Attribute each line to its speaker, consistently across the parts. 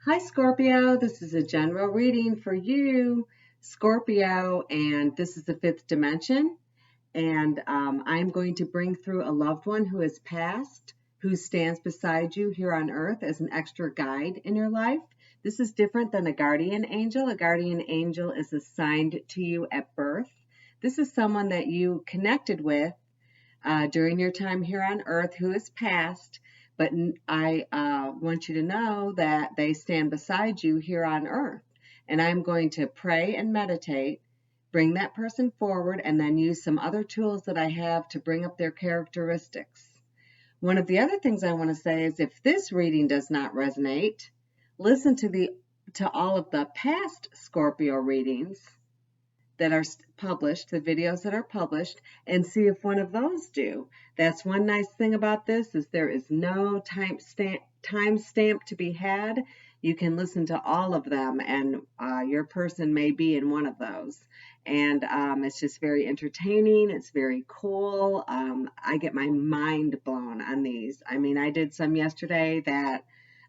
Speaker 1: Hi, Scorpio. This is a general reading for you, Scorpio, and this is the fifth dimension. And I'm going to bring through a loved one who has passed, who stands beside you here on earth as an extra guide in your life. This is different than a guardian angel. A guardian angel is assigned to you at birth. This is someone that you connected with during your time here on earth who has passed, but I want you to know that they stand beside you here on earth. And I'm going to pray and meditate, bring that person forward, and then use some other tools that I have to bring up their characteristics. One of the other things I want to say is if this reading does not resonate, listen to all of the past Scorpio readings that are published, the videos that are published, and see if one of those do. That's one nice thing about this is there is no time stamp to be had. You can listen to all of them, and your person may be in one of those. And it's just very entertaining. It's very cool. I get my mind blown on these. I mean, I did some yesterday that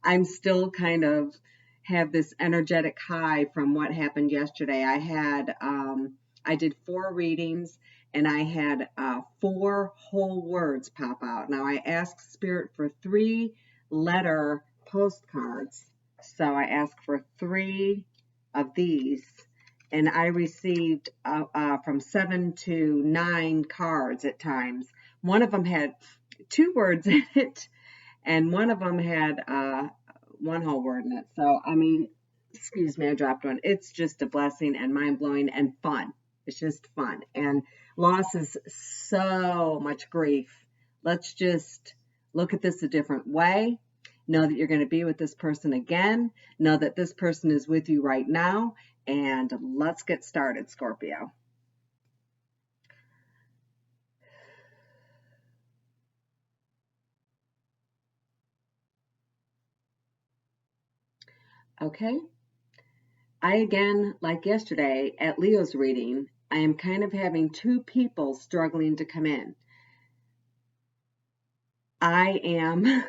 Speaker 1: I'm still kind of have this energetic high from what happened yesterday. I did 4 readings and I had 4 whole words pop out. Now I asked Spirit for 3-letter postcards. So I asked for 3 of these and I received from 7 to 9 cards at times. One of them had 2 words in it and one of them had 1 whole word in it. So, I mean, excuse me, I dropped one. It's just a blessing and mind-blowing and fun. It's just fun. And loss is so much grief. Let's just look at this a different way. Know that you're going to be with this person again. Know that this person is with you right now. And let's get started, Scorpio. Okay. I again, like yesterday at Leo's reading, I am kind of having 2 people struggling to come in. I am,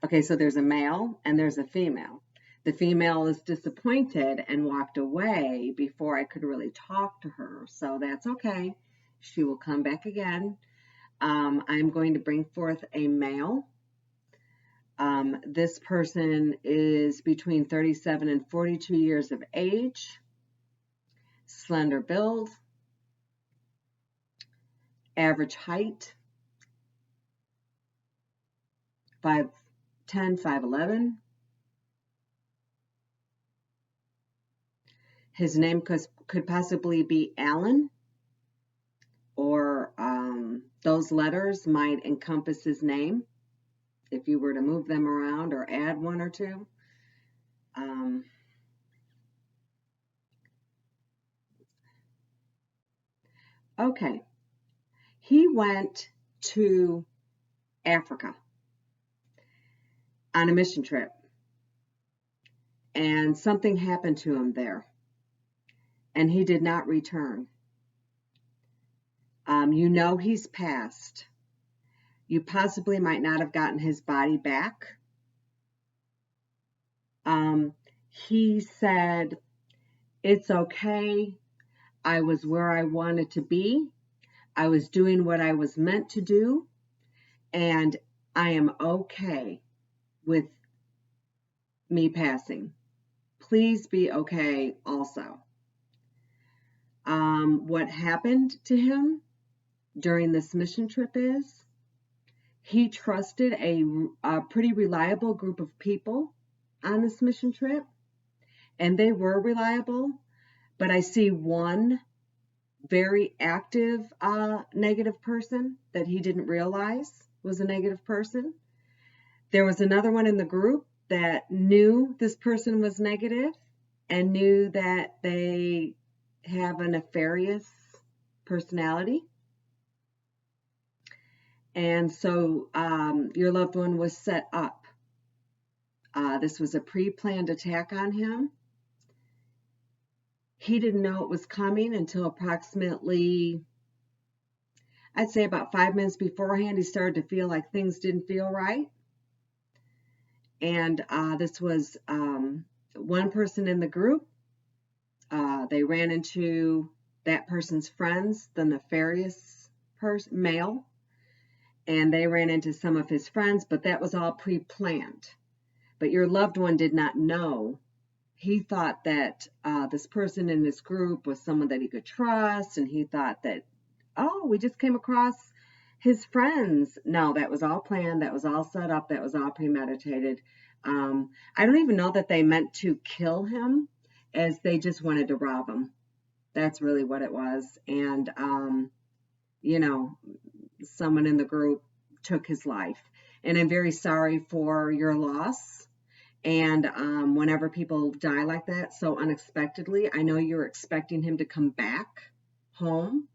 Speaker 1: okay, so there's a male and there's a female. The female is disappointed and walked away before I could really talk to her, so that's okay. She will come back again. I'm going to bring forth a male. This person is between 37 and 42 years of age, slender build, average height, 5'10", 5'11". His name could possibly be Alan, or those letters might encompass his name if you were to move them around or add 1 or 2. Okay, he went to Africa on a mission trip, and something happened to him there, and he did not return. You know he's passed. You possibly might not have gotten his body back. He said, "It's okay. I was where I wanted to be. I was doing what I was meant to do, and I am okay with me passing. Please be okay also." What happened to him during this mission trip is he trusted a pretty reliable group of people on this mission trip, and they were reliable, but I see one very active negative person that he didn't realize was a negative person. There was another one in the group that knew this person was negative and knew that they have a nefarious personality. And so your loved one was set up. This was a pre-planned attack on him. He didn't know it was coming until approximately, I'd say about 5 minutes beforehand, he started to feel like things didn't feel right. And this was one person in the group. They ran into that person's friends, the nefarious male, and they ran into some of his friends, but that was all pre-planned. But your loved one did not know. He thought that this person in this group was someone that he could trust, and he thought that, oh, we just came across his friends. No, that was all planned. That was all set up. That was all premeditated. I don't even know that they meant to kill him, as they just wanted to rob him. That's really what it was. And, you know, someone in the group took his life. And I'm very sorry for your loss. And whenever people die like that so unexpectedly, I know you're expecting him to come back home.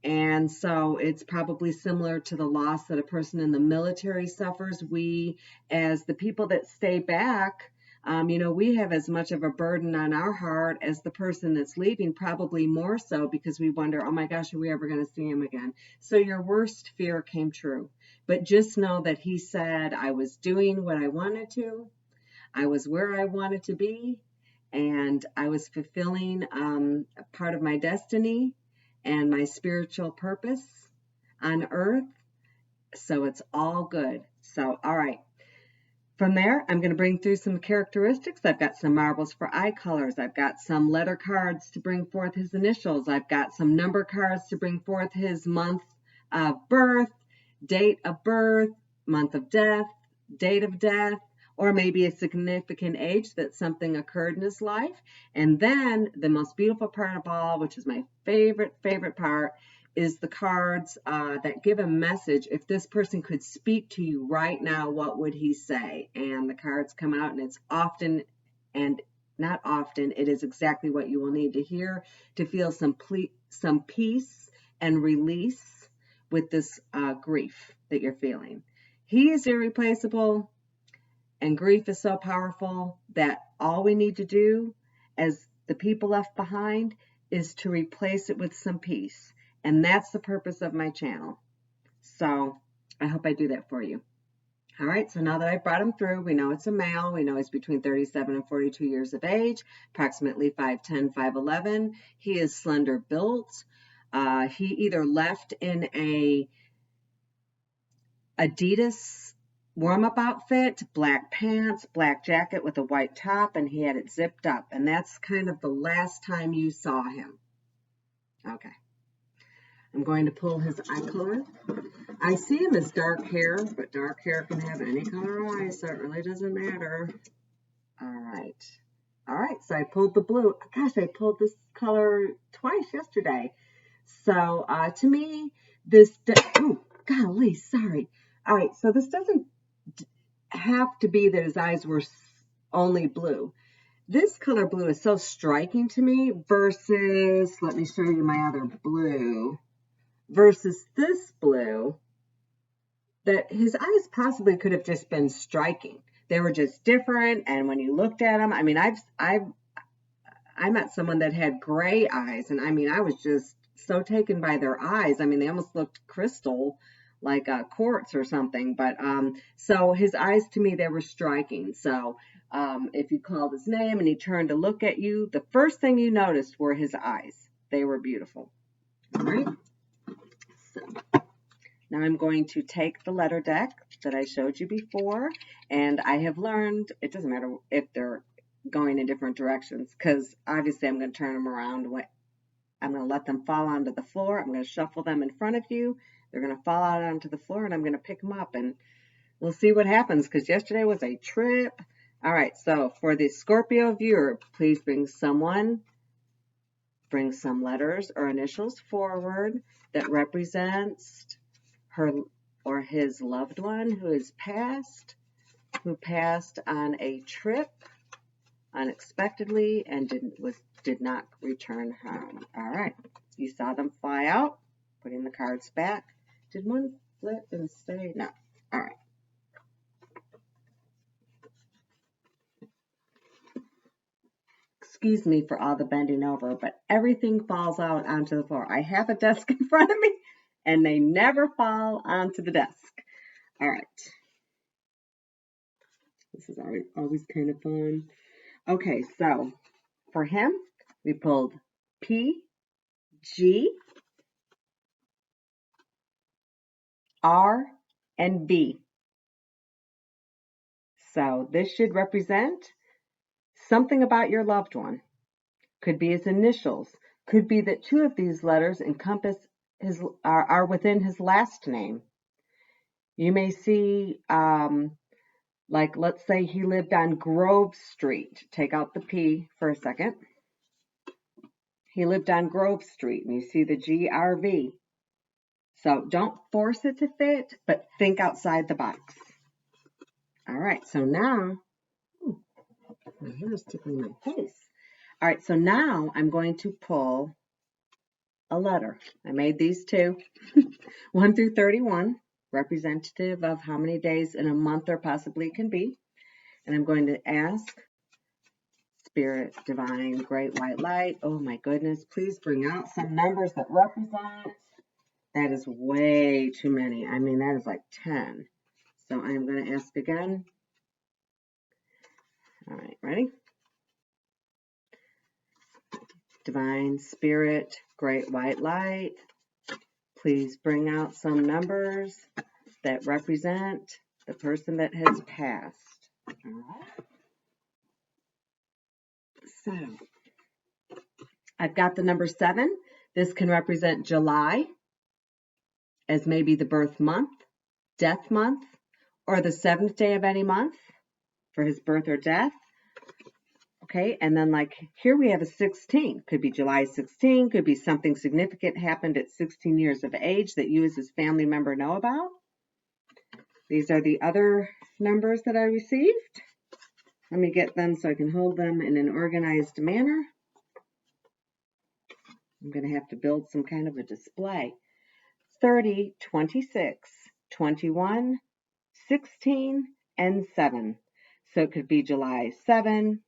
Speaker 1: And so it's probably similar to the loss that a person in the military suffers. We, as the people that stay back, we have as much of a burden on our heart as the person that's leaving, probably more so, because we wonder, oh my gosh, are we ever going to see him again? So your worst fear came true. But just know that he said, I was doing what I wanted to. I was where I wanted to be. And I was fulfilling part of my destiny and my spiritual purpose on earth. So it's all good. So, all right. From there, I'm going to bring through some characteristics. I've got some marbles for eye colors. I've got some letter cards to bring forth his initials. I've got some number cards to bring forth his month of birth, date of birth, month of death, date of death, or maybe a significant age that something occurred in his life. And then the most beautiful part of all, which is my favorite part, is the cards that give a message. If this person could speak to you right now, what would he say? And the cards come out, and it's often, and not often, it is exactly what you will need to hear to feel some peace and release with this grief that you're feeling. He is irreplaceable, and grief is so powerful that all we need to do as the people left behind is to replace it with some peace. And that's the purpose of my channel. So I hope I do that for you. All right, so now that I've brought him through, we know it's a male. We know he's between 37 and 42 years of age, approximately 5'10", 5'11". He is slender built. He either left in a Adidas warm-up outfit, black pants, black jacket with a white top, and he had it zipped up. And that's kind of the last time you saw him. Okay. I'm going to pull his eye color. I see him as dark hair, but dark hair can have any color eyes, so it really doesn't matter. All right. All right, so I pulled the blue. Gosh, I pulled this color twice yesterday. So to me, this, oh, golly, sorry. All right, so this doesn't have to be that his eyes were only blue. This color blue is so striking to me versus, let me show you my other blue, versus this blue, that his eyes possibly could have just been striking. They were just different, and when you looked at them, I mean, I met someone that had gray eyes, and I mean, I was just so taken by their eyes. I mean, they almost looked crystal, like quartz or something. But so his eyes, to me, they were striking. So if you called his name and he turned to look at you, the first thing you noticed were his eyes. They were beautiful. All right. So now I'm going to take the letter deck that I showed you before, and I have learned it doesn't matter if they're going in different directions, because obviously I'm going to turn them around. I'm going to let them fall onto the floor. I'm going to shuffle them in front of you. They're going to fall out onto the floor, and I'm going to pick them up, and we'll see what happens, because yesterday was a trip. All right, so for the Scorpio viewer, please bring some letters or initials forward that represents her or his loved one who passed on a trip unexpectedly and did not return home. All right, you saw them fly out, putting the cards back. Did one flip and stay? No. All right. Excuse me for all the bending over, but everything falls out onto the floor. I have a desk in front of me, and they never fall onto the desk. All right. This is always kind of fun. Okay, so for him, we pulled P, G, R, and B. So this should represent something about your loved one. Could be his initials. Could be that two of these letters encompass are within his last name. You may see, like, let's say he lived on Grove Street. Take out the P for a second. He lived on Grove Street, and you see the GRV. So don't force it to fit, but think outside the box. All right, so now, my hair is tickling my face. All right, so now I'm going to pull a letter. I made these two, 1 through 31, representative of how many days in a month there possibly can be. And I'm going to ask Spirit, Divine, Great White Light, oh my goodness, please bring out some numbers that represent. That is way too many. I mean, that is like 10. So I'm going to ask again. All right, ready? Divine, Spirit, Great White Light, please bring out some numbers that represent the person that has passed. All right. So I've got the number 7. This can represent July as maybe the birth month, death month, or the 7th day of any month for his birth or death. Okay, and then like here we have a 16. Could be July 16, could be something significant happened at 16 years of age that you as his family member know about. These are the other numbers that I received. Let me get them so I can hold them in an organized manner. I'm going to have to build some kind of a display. 30, 26, 21, 16, and 7. So it could be July 7.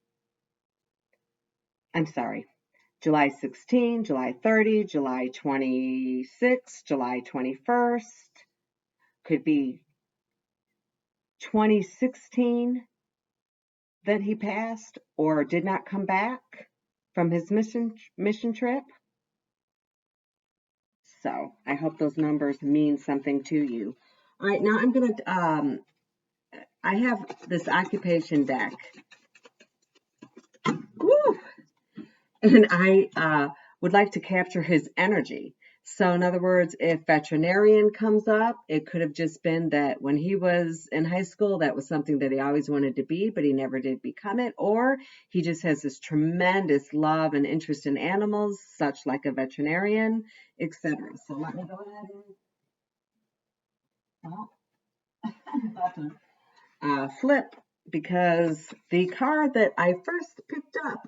Speaker 1: I'm sorry. July 16, July 30, July 26, July 21st. Could be 2016 that he passed or did not come back from his mission trip. So I hope those numbers mean something to you. All right, now I'm going to, I have this occupation deck. Woo! And I would like to capture his energy. So in other words, if veterinarian comes up, it could have just been that when he was in high school, that was something that he always wanted to be, but he never did become it. Or he just has this tremendous love and interest in animals, such like a veterinarian, etc. So let me go ahead and flip, because the card that I first picked up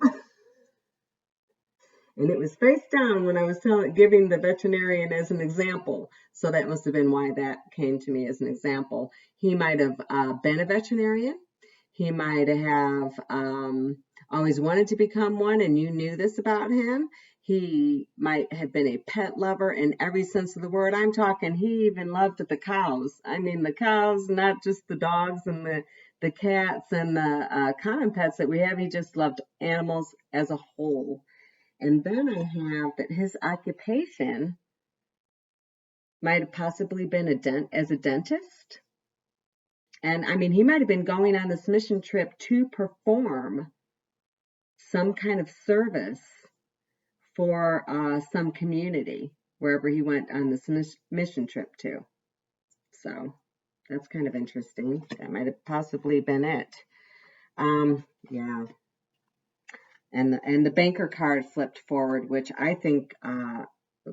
Speaker 1: and it was face down when I was giving the veterinarian as an example. So that must have been why that came to me as an example. He might have been a veterinarian. He might have always wanted to become one, and you knew this about him. He might have been a pet lover in every sense of the word. I'm talking, he even loved the cows. I mean, the cows, not just the dogs and the cats and the common pets that we have. He just loved animals as a whole. And then I have that his occupation might have possibly been as a dentist. And I mean, he might have been going on this mission trip to perform some kind of service for some community, wherever he went on this mission trip to. So that's kind of interesting. That might have possibly been it. Yeah. And the banker card flipped forward, which I think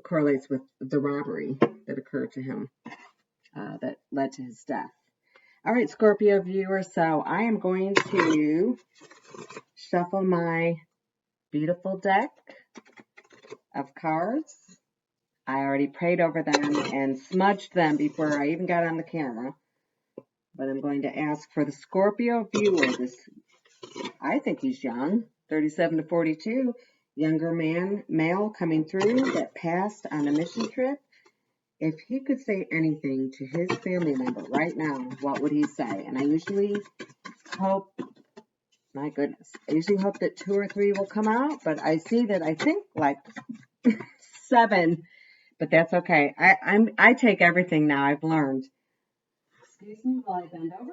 Speaker 1: correlates with the robbery that occurred to him that led to his death. All right, Scorpio viewer, so I am going to shuffle my beautiful deck of cards. I already prayed over them and smudged them before I even got on the camera. But I'm going to ask for the Scorpio viewer. I think he's young, 37 to 42, younger male coming through that passed on a mission trip. if he could say anything to his family member right now, what would he say? And I usually hope, my goodness, I usually hope that 2 or 3 will come out, but I see that I think like 7, but that's okay. I take everything now. I've learned. Excuse me while I bend over.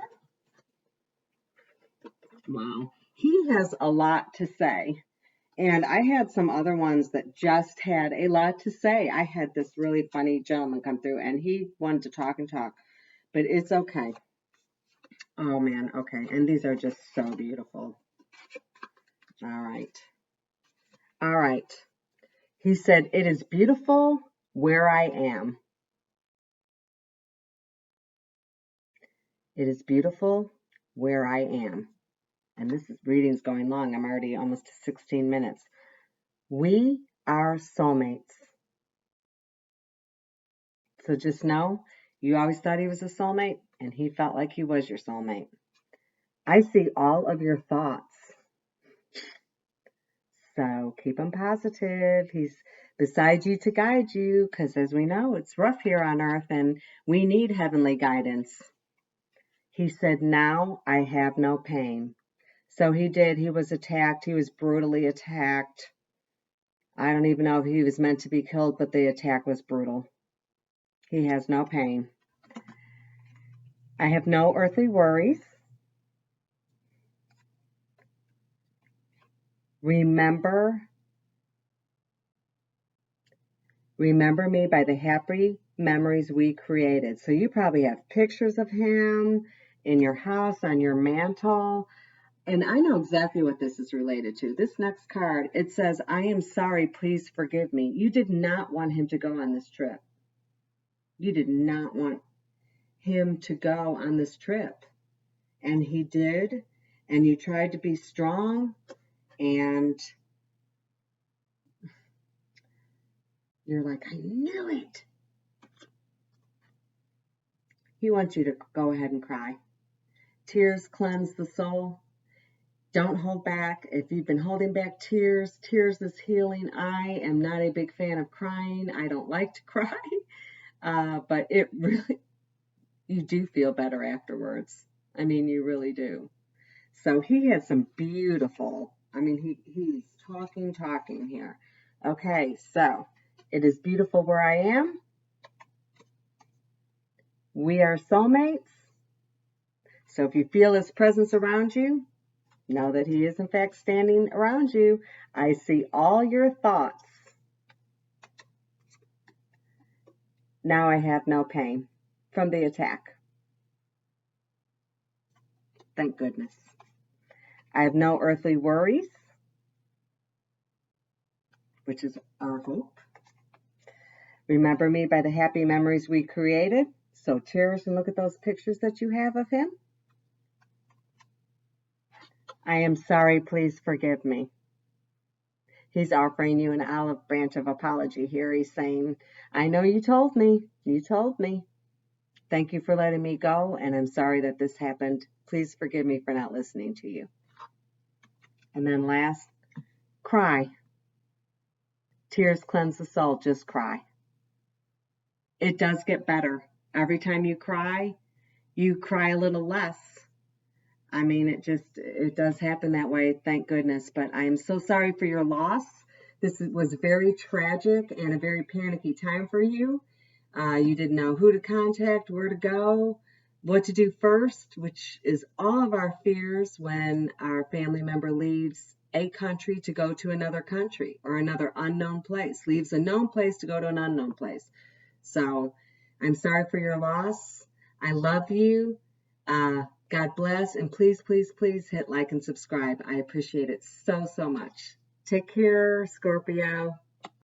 Speaker 1: Wow. He has a lot to say. And I had some other ones that just had a lot to say. I had this really funny gentleman come through and he wanted to talk and talk, but it's okay. Oh man, okay. And these are just so beautiful. All right. All right. He said, "It is beautiful where I am. It is beautiful where I am." And this reading's going long. I'm already almost to 16 minutes. We are soulmates. So just know, you always thought he was a soulmate, and he felt like he was your soulmate. I see all of your thoughts. So keep them positive. He's beside you to guide you, because as we know, it's rough here on earth, and we need heavenly guidance. He said, "Now I have no pain." So he did. He was attacked. He was brutally attacked. I don't even know if he was meant to be killed, but the attack was brutal. He has no pain. I have no earthly worries. Remember me by the happy memories we created. So you probably have pictures of him in your house, on your mantle. And I know exactly what this is related to. This next card, it says, "I am sorry, please forgive me." You did not want him to go on this trip. You did not want him to go on this trip. And he did. And you tried to be strong. And you're like, "I knew it." He wants you to go ahead and cry. Tears cleanse the soul. Don't hold back. If you've been holding back tears, tears is healing. I am not a big fan of crying. I don't like to cry, but it really, you do feel better afterwards. I mean, you really do. So he had some beautiful, I mean, he's talking here. Okay, so it is beautiful where I am. We are soulmates. So if you feel his presence around you, know that he is in fact standing around you. I see all your thoughts. Now I have no pain from the attack. Thank goodness. I have no earthly worries, which is our hope. Remember me by the happy memories we created. So cherish and look at those pictures that you have of him. I am sorry, please forgive me. He's offering you an olive branch of apology here. He's saying, "I know you told me. You told me. Thank you for letting me go, and I'm sorry that this happened. Please forgive me for not listening to you." And then last, cry. Tears cleanse the soul. Just cry. It does get better. Every time you cry a little less. I mean, it does happen that way, thank goodness. But I am so sorry for your loss. This was very tragic and a very panicky time for you. You didn't know who to contact, where to go, what to do first, which is all of our fears when our family member leaves a country to go to another country or another unknown place, leaves a known place to go to an unknown place. So I'm sorry for your loss. I love you. God bless, and please, please, please hit like and subscribe. I appreciate it so, so much. Take care, Scorpio.